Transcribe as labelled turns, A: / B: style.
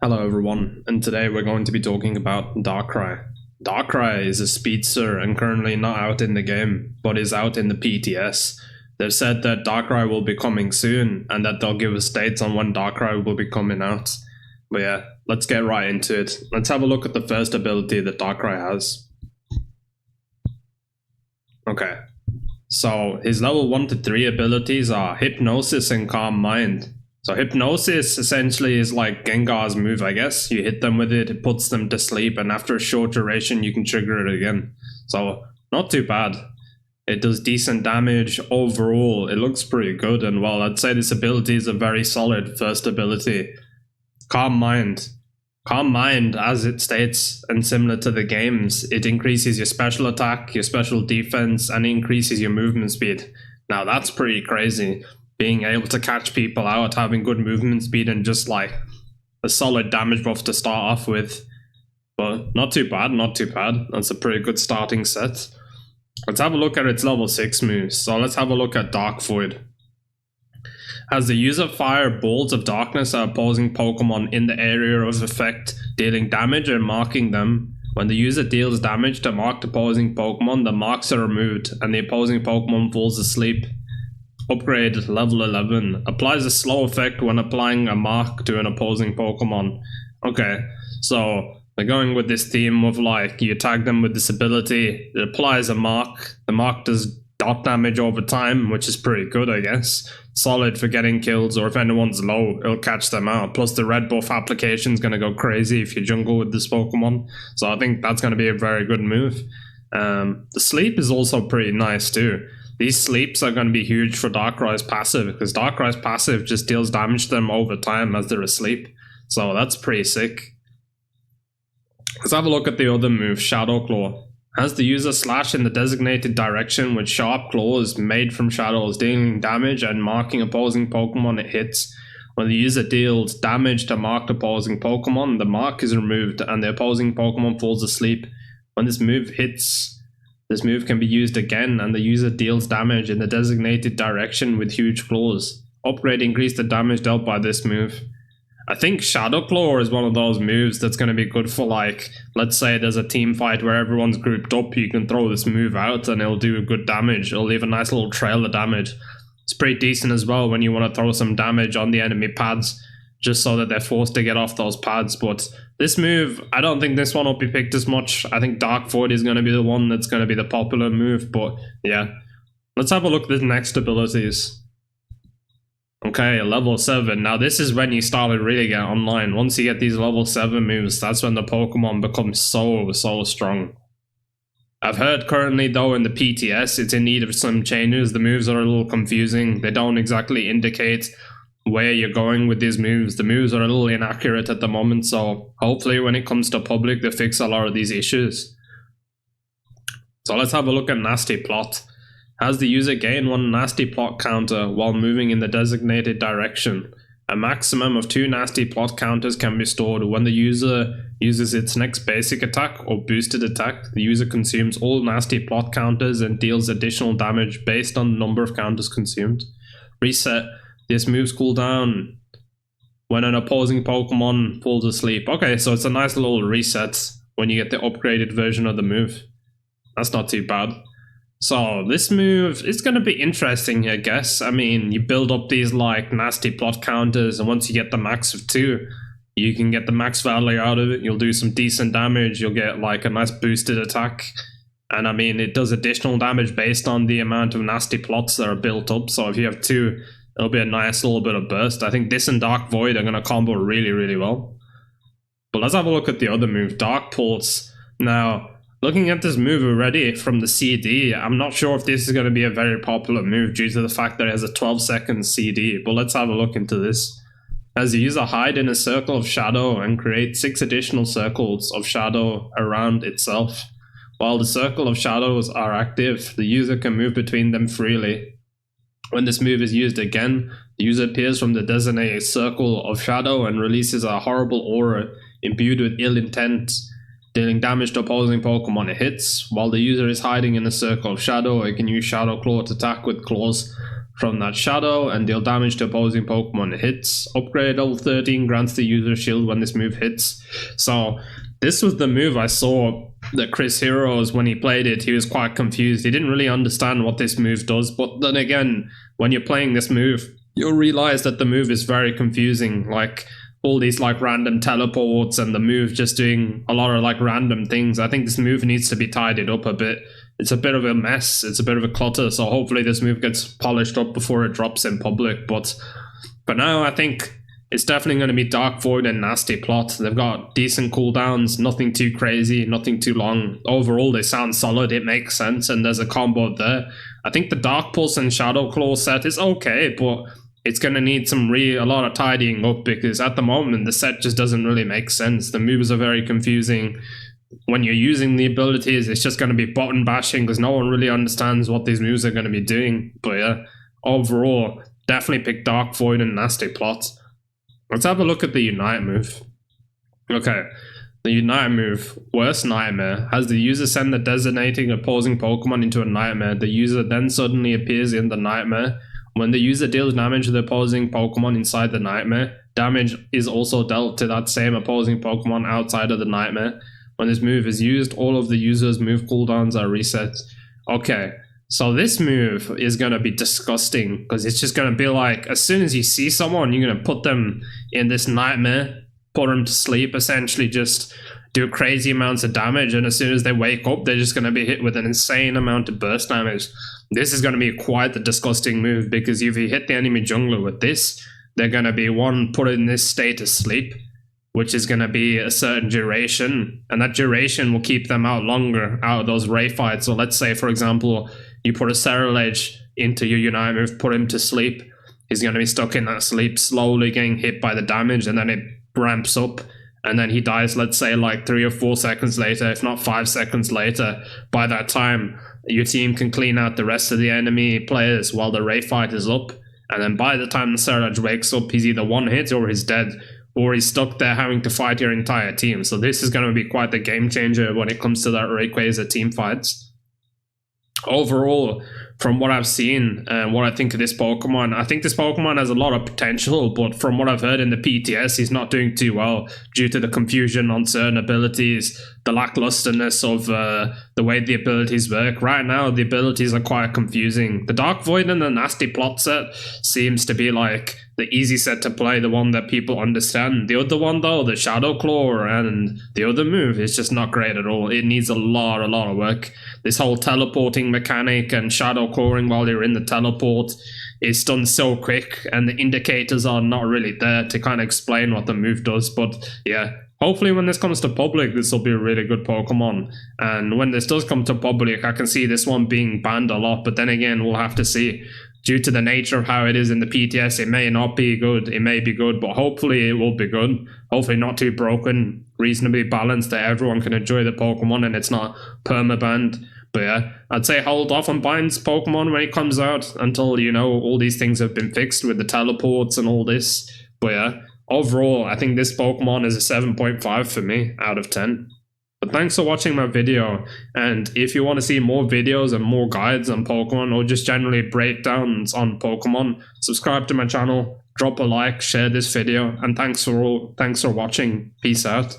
A: Hello everyone, and today we're going to be talking about Darkrai. Darkrai is a speedster and currently not out in the game, but is out in the PTS. They've said that Darkrai will be coming soon, and that they'll give us dates on when Darkrai will be coming out. But yeah, let's get right into it. Let's have a look at the first ability that Darkrai has. Okay, so his level 1 to 3 abilities are Hypnosis and Calm Mind. So Hypnosis essentially is like Gengar's move, I guess. You hit them with it, it puts them to sleep, and after a short duration you can trigger it again. So not too bad. It does decent damage overall. It looks pretty good, and well, I'd say this ability is a very solid first ability. Calm Mind. Calm Mind, as it states, and similar to the games, it increases your special attack, your special defense, and increases your movement speed. Now that's pretty crazy. Being able to catch people out, having good movement speed, and just like a solid damage buff to start off with. But not too bad, not too bad. That's a pretty good starting set. Let's have a look at its level 6 moves. So let's have a look at Dark Void. As the user fire balls of darkness at opposing Pokemon in the area of effect, dealing damage and marking them. When the user deals damage to marked opposing Pokemon, the marks are removed and the opposing Pokemon falls asleep. Upgrade level 11. Applies a slow effect when applying a mark to an opposing Pokemon. Okay, so they're going with this theme of like, you tag them with this ability, it applies a mark, the mark does dot damage over time, which is pretty good, I guess. Solid for getting kills, or if anyone's low, it'll catch them out. Plus the red buff application is going to go crazy if you jungle with this Pokemon, so I think that's going to be a very good move. The sleep is also pretty nice too. These sleeps are going to be huge for Darkrai's passive, because Darkrai's passive just deals damage to them over time as they're asleep. So that's pretty sick. Let's have a look at the other move, Shadow Claw. Has the user slash in the designated direction with sharp claws made from shadows, dealing damage and marking opposing Pokemon it hits. When the user deals damage to marked opposing Pokemon, the mark is removed and the opposing Pokemon falls asleep. When this move hits, this move can be used again and the user deals damage in the designated direction with huge claws. Upgrade increase the damage dealt by this move. I think Shadow Claw is one of those moves that's going to be good for, like, let's say there's a team fight where everyone's grouped up, you can throw this move out and it'll do good damage. It'll leave a nice little trail of damage. It's pretty decent as well when you want to throw some damage on the enemy pads, just so that they're forced to get off those pads. But this move, I don't think this one will be picked as much. I think Dark Void is going to be the one that's going to be the popular move, but yeah. Let's have a look at the next abilities. Okay, level 7. Now this is when you start to really get online. Once you get these level 7 moves, that's when the Pokemon becomes so strong. I've heard currently though in the PTS, it's in need of some changes. The moves are a little confusing. They don't exactly indicate where you're going with these moves. The moves are a little inaccurate at the moment, so hopefully when it comes to public, they fix a lot of these issues. So let's have a look at Nasty Plot. Has the user gain 1 Nasty Plot counter while moving in the designated direction. A maximum of 2 Nasty Plot counters can be stored. When the user uses its next basic attack or boosted attack, the user consumes all Nasty Plot counters and deals additional damage based on the number of counters consumed. Reset. This move's cooldown when an opposing Pokemon falls asleep. Okay, so it's a nice little reset when you get the upgraded version of the move. That's not too bad. So this move is going to be interesting, I guess. I mean, you build up these like Nasty Plot counters, and once you get the max of 2, you can get the max value out of it. You'll do some decent damage. You'll get like a nice boosted attack. And I mean, it does additional damage based on the amount of Nasty Plots that are built up. So if you have 2, it'll be a nice little bit of burst. I think this and Dark Void are going to combo really well. But let's have a look at the other move, Dark Pulse. Now, looking at this move already from the CD, I'm not sure if this is going to be a very popular move due to the fact that it has a 12-second CD, but let's have a look into this. As the user hide in a circle of shadow and create 6 additional circles of shadow around itself. While the circle of shadows are active, the user can move between them freely. When this move is used again, the user appears from the designated circle of shadow and releases a horrible aura imbued with ill intent, dealing damage to opposing Pokemon it hits. While the user is hiding in a circle of shadow, it can use Shadow Claw to attack with claws from that shadow and deal damage to opposing Pokemon it hits. Upgrade level 13 grants the user shield when this move hits. So this was the move I saw that Chris Heroes, when he played it, he was quite confused. He didn't really understand what this move does, but then again, when you're playing this move, you'll realize that the move is very confusing. Like all these like random teleports and the move just doing a lot of like random things. I think this move needs to be tidied up a bit. It's a bit of a mess. It's a bit of a clutter. So hopefully this move gets polished up before it drops in public. But now I think it's definitely going to be Dark Void and Nasty Plot. They've got decent cooldowns, nothing too crazy, nothing too long. Overall, they sound solid. It makes sense, and there's a combo there. I think the Dark Pulse and Shadow Claw set is okay, but it's going to need a lot of tidying up, because at the moment the set just doesn't really make sense. The moves are very confusing. When you're using the abilities, it's just going to be button bashing because no one really understands what these moves are going to be doing. But yeah, overall, definitely pick Dark Void and Nasty Plot. Let's have a look at the Unite move. Okay, the Unite move, Worst Nightmare, has the user send the designating opposing Pokemon into a nightmare. The user then suddenly appears in the nightmare. When the user deals damage to the opposing Pokemon inside the nightmare, damage is also dealt to that same opposing Pokemon outside of the nightmare. When this move is used, all of the user's move cooldowns are reset. Okay, so this move is going to be disgusting, because it's just going to be like, as soon as you see someone, you're going to put them in this nightmare, put them to sleep, essentially just do crazy amounts of damage, and as soon as they wake up, they're just going to be hit with an insane amount of burst damage. This is going to be quite the disgusting move, because if you hit the enemy jungler with this, they're going to be, one, put in this state of sleep, which is going to be a certain duration, and that duration will keep them out longer out of those Ray fights. So let's say, for example, you put a Cerulege into your Unite move, put him to sleep. He's going to be stuck in that sleep, slowly getting hit by the damage, and then it ramps up, and then he dies, let's say, like 3 or 4 seconds later, if not 5 seconds later. By that time, your team can clean out the rest of the enemy players while the Ray fight is up, and then by the time the Cerulege wakes up, he's either one hit or he's dead, or he's stuck there having to fight your entire team. So this is going to be quite the game changer when it comes to that Rayquaza team fights. Overall, from what I've seen and what I think of this Pokemon, I think this Pokemon has a lot of potential, but from what I've heard in the PTS, he's not doing too well due to the confusion on certain abilities, the lacklusterness of the way the abilities work. Right now, the abilities are quite confusing. The Dark Void and the Nasty Plot set seems to be like the easy set to play, the one that people understand. The other one, though, the Shadow Claw and the other move, is just not great at all. It needs a lot of work. This whole teleporting mechanic and Shadow Clawing while you're in the teleport is done so quick, and the indicators are not really there to kind of explain what the move does. But yeah, hopefully when this comes to public, this will be a really good Pokemon. And when this does come to public, I can see this one being banned a lot, but then again, we'll have to see. Due to the nature of how it is in the PTS, it may not be good, it may be good, but hopefully it will be good. Hopefully not too broken, reasonably balanced, that everyone can enjoy the Pokemon and it's not permabanned. But yeah, I'd say hold off on buying Pokemon when it comes out until, you know, all these things have been fixed with the teleports and all this. But yeah, overall, I think this Pokemon is a 7.5 for me out of 10. But thanks for watching my video, and if you want to see more videos and more guides on Pokemon, or just generally breakdowns on Pokemon, subscribe to my channel, drop a like, share this video, and thanks for watching. Peace out.